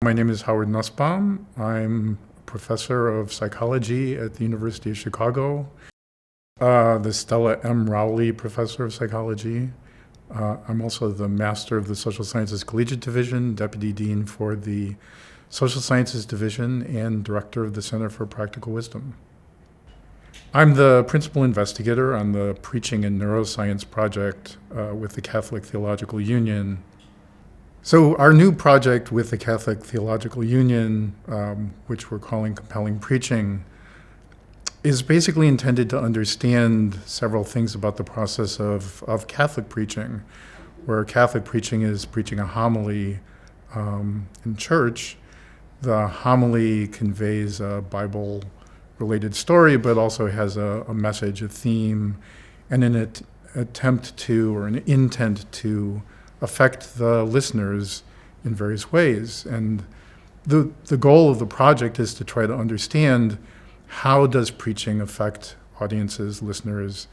My name is Howard Nusbaum. I'm a professor of psychology at the University of Chicago, the Stella M. Rowley Professor of Psychology. I'm also the Master of the Social Sciences Collegiate Division, Deputy Dean for the Social Sciences Division, and Director of the Center for Practical Wisdom. I'm the principal investigator on the Preaching and Neuroscience project with the Catholic Theological Union. So our new project with the Catholic Theological Union, which we're calling Compelling Preaching, is basically intended to understand several things about the process of Catholic preaching, where Catholic preaching is preaching a homily in church. The homily conveys a Bible-related story, but also has a message, a theme, and an attempt to, or an intent to, affect the listeners in various ways. And the goal of the project is to try to understand how does preaching affect audiences, listeners,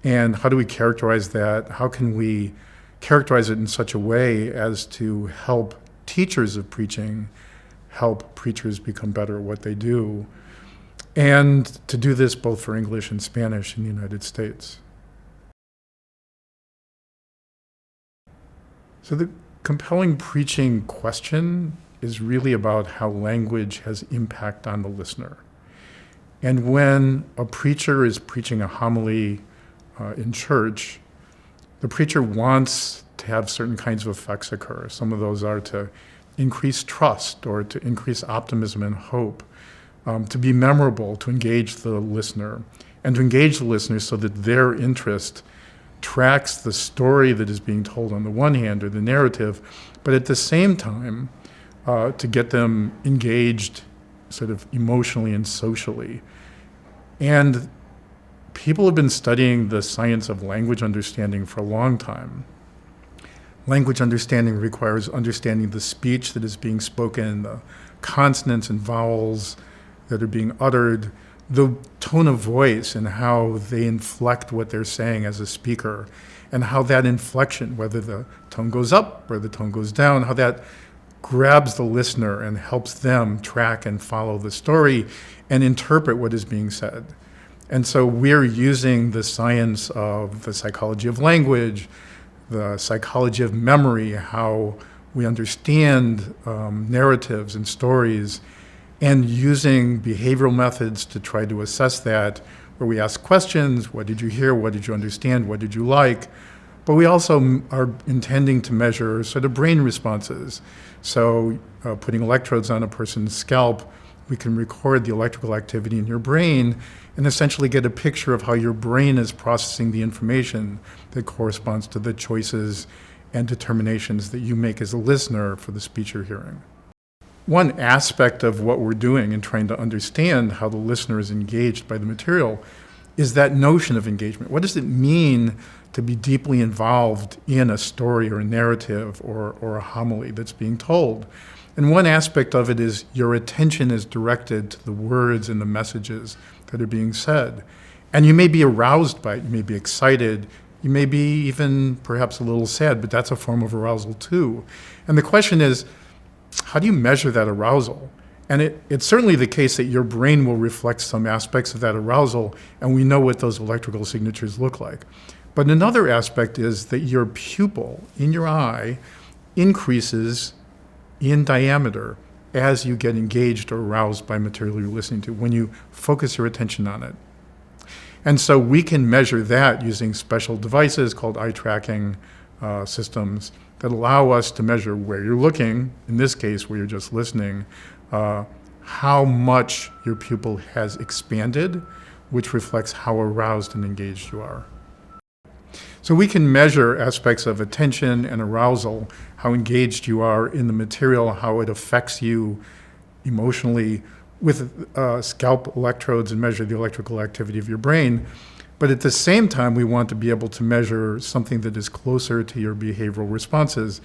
and how do we characterize that? How can we characterize it in such a way as to help teachers of preaching help preachers become better at what they do, and to do this both for English and Spanish in the United States. So the compelling preaching question is really about how language has impact on the listener. And when a preacher is preaching a homily in church, the preacher wants to have certain kinds of effects occur. Some of those are to increase trust or to increase optimism and hope, to be memorable, to engage the listener, and to engage the listener so that their interest tracks the story that is being told on the one hand, or the narrative, but at the same time to get them engaged sort of emotionally and socially. And people have been studying the science of language understanding for a long time. Language understanding requires understanding the speech that is being spoken, the consonants and vowels that are being uttered, the tone of voice and how they inflect what they're saying as a speaker, and how that inflection, whether the tone goes up or the tone goes down, how that grabs the listener and helps them track and follow the story and interpret what is being said. And so we're using the science of the psychology of language, the psychology of memory, how we understand narratives and stories, and using behavioral methods to try to assess that, where we ask questions: what did you hear, what did you understand, what did you like? But we also are intending to measure sort of brain responses. So putting electrodes on a person's scalp, we can record the electrical activity in your brain and essentially get a picture of how your brain is processing the information that corresponds to the choices and determinations that you make as a listener for the speech you're hearing. One aspect of what we're doing in trying to understand how the listener is engaged by the material is that notion of engagement. What does it mean to be deeply involved in a story or a narrative or a homily that's being told? And one aspect of it is your attention is directed to the words and the messages that are being said. And you may be aroused by it, you may be excited, you may be even perhaps a little sad, but that's a form of arousal too. And the question is, how do you measure that arousal? And it's certainly the case that your brain will reflect some aspects of that arousal, and we know what those electrical signatures look like. But another aspect is that your pupil in your eye increases in diameter as you get engaged or aroused by material you're listening to, when you focus your attention on it. And so we can measure that using special devices called eye tracking systems that allow us to measure where you're looking, in this case where you're just listening, how much your pupil has expanded, which reflects how aroused and engaged you are. So we can measure aspects of attention and arousal, how engaged you are in the material, how it affects you emotionally with scalp electrodes, and measure the electrical activity of your brain. But at the same time, we want to be able to measure something that is closer to your behavioral responses.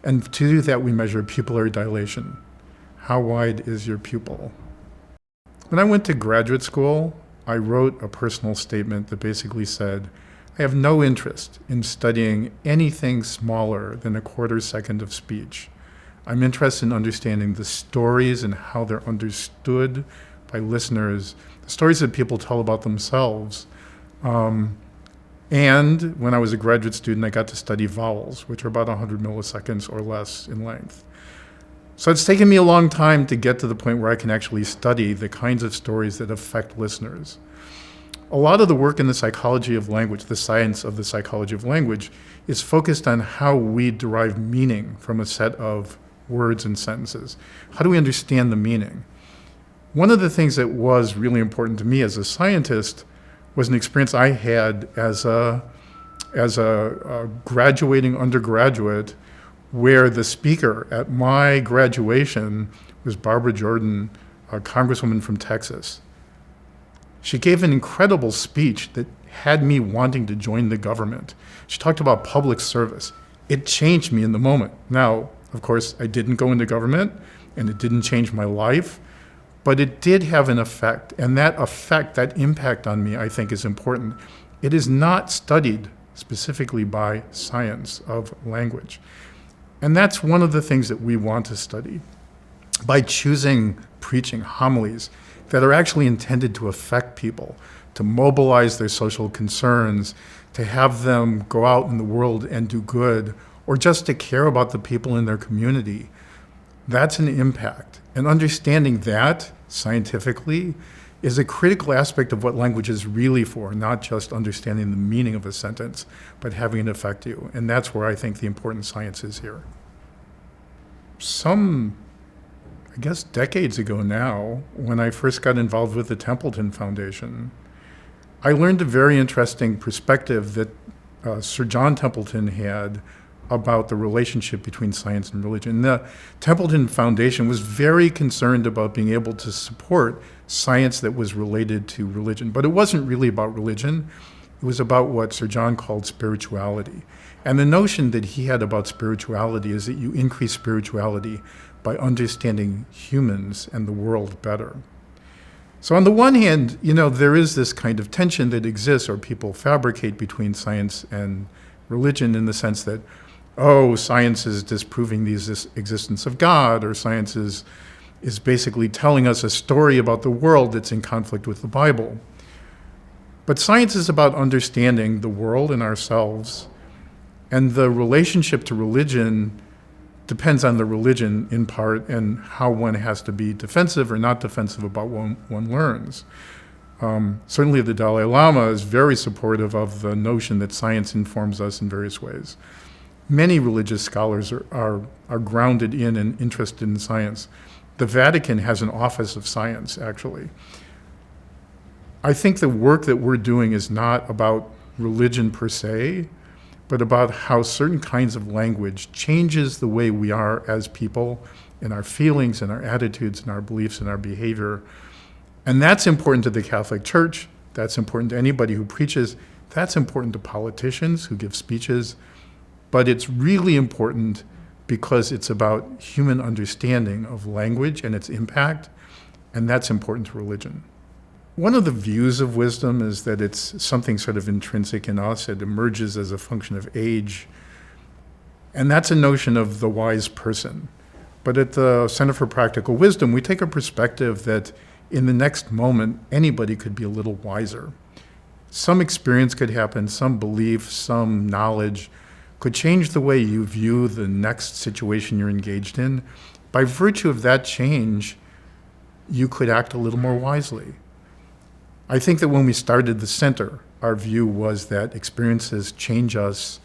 And to do that, we measure pupillary dilation. How wide is your pupil? When I went to graduate school, I wrote a personal statement that basically said, I have no interest in studying anything smaller than a quarter second of speech. I'm interested in understanding the stories and how they're understood by listeners, the stories that people tell about themselves. And when I was a graduate student, I got to study vowels, which are about 100 milliseconds or less in length. So it's taken me a long time to get to the point where I can actually study the kinds of stories that affect listeners. A lot of the work in the psychology of language, the science of the psychology of language, is focused on how we derive meaning from a set of words and sentences. How do we understand the meaning? One of the things that was really important to me as a scientist was an experience I had as a graduating undergraduate, where the speaker at my graduation was Barbara Jordan, a congresswoman from Texas. She gave an incredible speech that had me wanting to join the government. She talked about public service. It changed me in the moment. Now, of course, I didn't go into government, and it didn't change my life, but it did have an effect. And that effect, that impact on me, I think is important. It is not studied specifically by science of language. And that's one of the things that we want to study. By choosing preaching homilies that are actually intended to affect people, to mobilize their social concerns, to have them go out in the world and do good, or just to care about the people in their community, that's an impact. And understanding that scientifically is a critical aspect of what language is really for, not just understanding the meaning of a sentence, but having it affect you. And that's where I think the important science is here. Some, I guess, decades ago now, when I first got involved with the Templeton Foundation, I learned a very interesting perspective that Sir John Templeton had about the relationship between science and religion. The Templeton Foundation was very concerned about being able to support science that was related to religion, but it wasn't really about religion. It was about what Sir John called spirituality. And the notion that he had about spirituality is that you increase spirituality by understanding humans and the world better. So on the one hand, there is this kind of tension that exists, or people fabricate between science and religion, in the sense that, science is disproving the existence of God, or science is basically telling us a story about the world that's in conflict with the Bible. But science is about understanding the world and ourselves, and the relationship to religion depends on the religion in part, and how one has to be defensive or not defensive about what one learns. Certainly the Dalai Lama is very supportive of the notion that science informs us in various ways. Many religious scholars are grounded in and interested in science. The Vatican has an office of science, actually. I think the work that we're doing is not about religion per se, but about how certain kinds of language changes the way we are as people, in our feelings and our attitudes and our beliefs and our behavior. And that's important to the Catholic Church. That's important to anybody who preaches. That's important to politicians who give speeches. But it's really important because it's about human understanding of language and its impact, and that's important to religion. One of the views of wisdom is that it's something sort of intrinsic in us. It emerges as a function of age. And that's a notion of the wise person. But at the Center for Practical Wisdom, we take a perspective that in the next moment, anybody could be a little wiser. Some experience could happen, some belief, some knowledge could change the way you view the next situation you're engaged in. By virtue of that change, you could act a little more wisely. I think that when we started the center, our view was that experiences change us,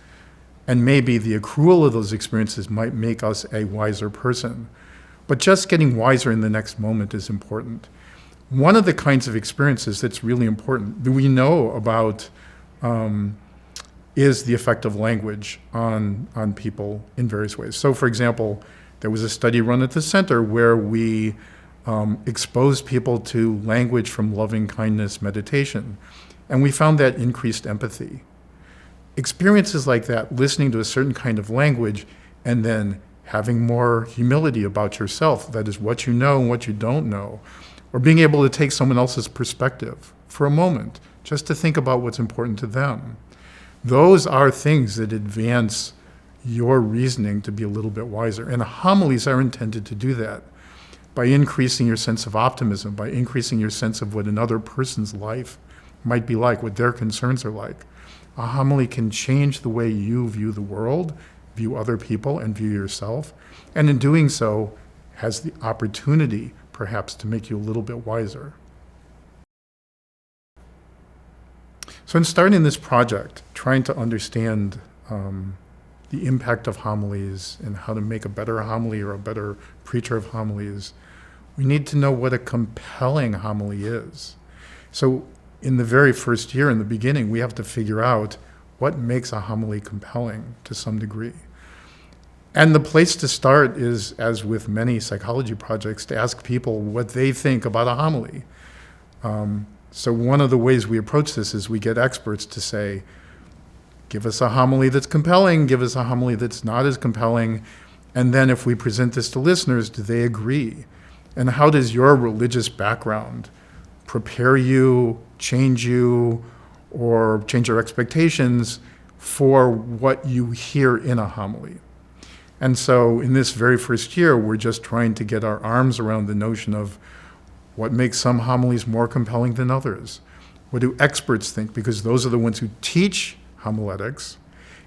and maybe the accrual of those experiences might make us a wiser person. But just getting wiser in the next moment is important. One of the kinds of experiences that's really important that we know about is the effect of language on people in various ways. So, for example, there was a study run at the center where we exposed people to language from loving kindness meditation, and we found that increased empathy. Experiences like that, listening to a certain kind of language and then having more humility about yourself, that is what you know and what you don't know, or being able to take someone else's perspective for a moment, just to think about what's important to them. Those are things that advance your reasoning to be a little bit wiser. And homilies are intended to do that by increasing your sense of optimism, by increasing your sense of what another person's life might be like, what their concerns are like. A homily can change the way you view the world, view other people, and view yourself. And in doing so, has the opportunity, perhaps, to make you a little bit wiser. So in starting this project, trying to understand the impact of homilies and how to make a better homily or a better preacher of homilies, we need to know what a compelling homily is. So in the very first year, in the beginning, we have to figure out what makes a homily compelling to some degree. And the place to start is, as with many psychology projects, to ask people what they think about a homily. So one of the ways we approach this is we get experts to say, give us a homily that's compelling, give us a homily that's not as compelling, and then if we present this to listeners, do they agree? And how does your religious background prepare you, change you, or change your expectations for what you hear in a homily? And so in this very first year, we're just trying to get our arms around the notion of what makes some homilies more compelling than others. What do experts think? Because those are the ones who teach homiletics.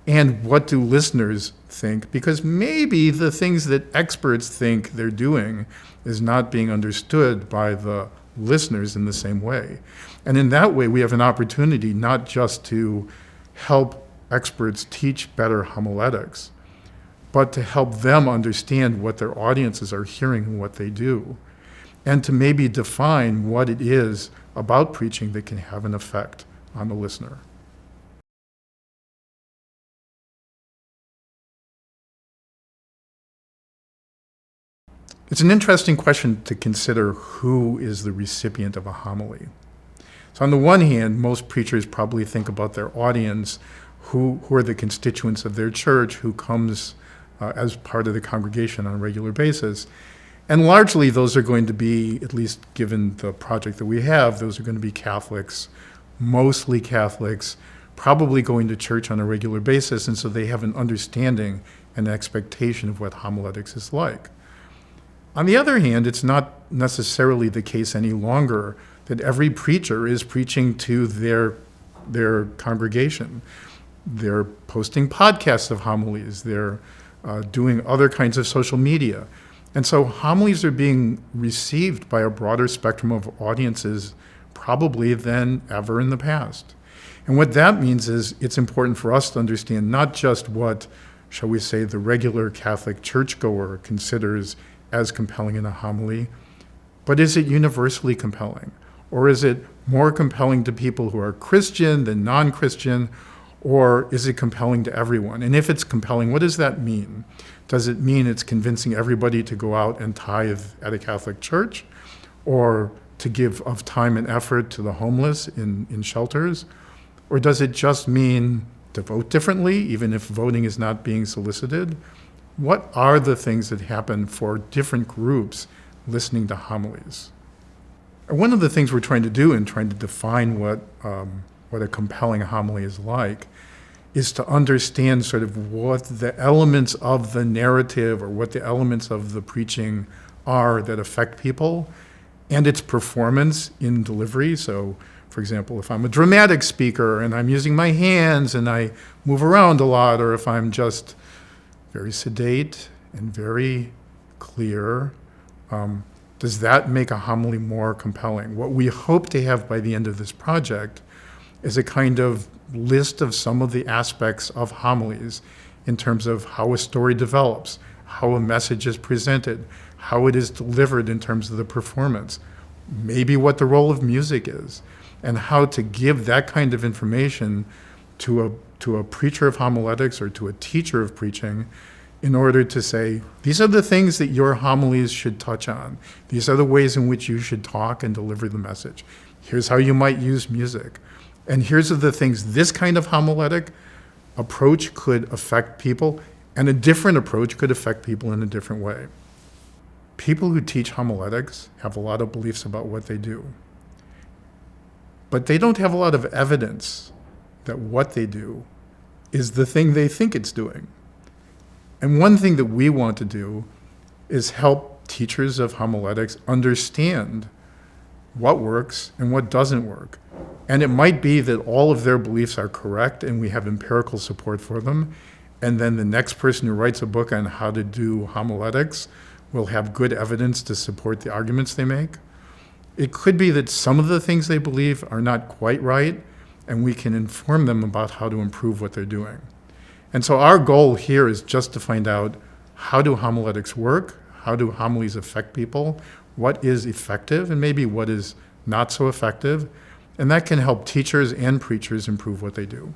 And what do listeners think? Because maybe the things that experts think they're doing is not being understood by the listeners in the same way. And in that way, we have an opportunity not just to help experts teach better homiletics, but to help them understand what their audiences are hearing and what they do, and to maybe define what it is about preaching that can have an effect on the listener. It's an interesting question to consider who is the recipient of a homily. So on the one hand, most preachers probably think about their audience, who are the constituents of their church, who comes as part of the congregation on a regular basis. And largely those are going to be, at least given the project that we have, those are going to be Catholics, mostly Catholics, probably going to church on a regular basis, and so they have an understanding and expectation of what homiletics is like. On the other hand, it's not necessarily the case any longer that every preacher is preaching to their congregation. They're posting podcasts of homilies. They're doing other kinds of social media. And so homilies are being received by a broader spectrum of audiences probably than ever in the past. And what that means is it's important for us to understand not just what, shall we say, the regular Catholic churchgoer considers as compelling in a homily, but is it universally compelling? Or is it more compelling to people who are Christian than non-Christian? Or is it compelling to everyone? And if it's compelling, what does that mean? Does it mean it's convincing everybody to go out and tithe at a Catholic church? Or to give of time and effort to the homeless in shelters? Or does it just mean to vote differently, even if voting is not being solicited? What are the things that happen for different groups listening to homilies? And one of the things we're trying to do in trying to define what a compelling homily is like is to understand sort of what the elements of the narrative or what the elements of the preaching are that affect people and its performance in delivery. So, for example, if I'm a dramatic speaker and I'm using my hands and I move around a lot, or if I'm just very sedate and very clear, does that make a homily more compelling? What we hope to have by the end of this project is a kind of list of some of the aspects of homilies in terms of how a story develops, how a message is presented, how it is delivered in terms of the performance, maybe what the role of music is, and how to give that kind of information to a preacher of homiletics or to a teacher of preaching in order to say, these are the things that your homilies should touch on. These are the ways in which you should talk and deliver the message. Here's how you might use music. And here's the things this kind of homiletic approach could affect people, and a different approach could affect people in a different way. People who teach homiletics have a lot of beliefs about what they do, but they don't have a lot of evidence that what they do is the thing they think it's doing. And one thing that we want to do is help teachers of homiletics understand what works and what doesn't work. And it might be that all of their beliefs are correct and we have empirical support for them. And then the next person who writes a book on how to do homiletics will have good evidence to support the arguments they make. It could be that some of the things they believe are not quite right, and we can inform them about how to improve what they're doing. And so our goal here is just to find out, how do homiletics work? How do homilies affect people? What is effective and maybe what is not so effective? And that can help teachers and preachers improve what they do.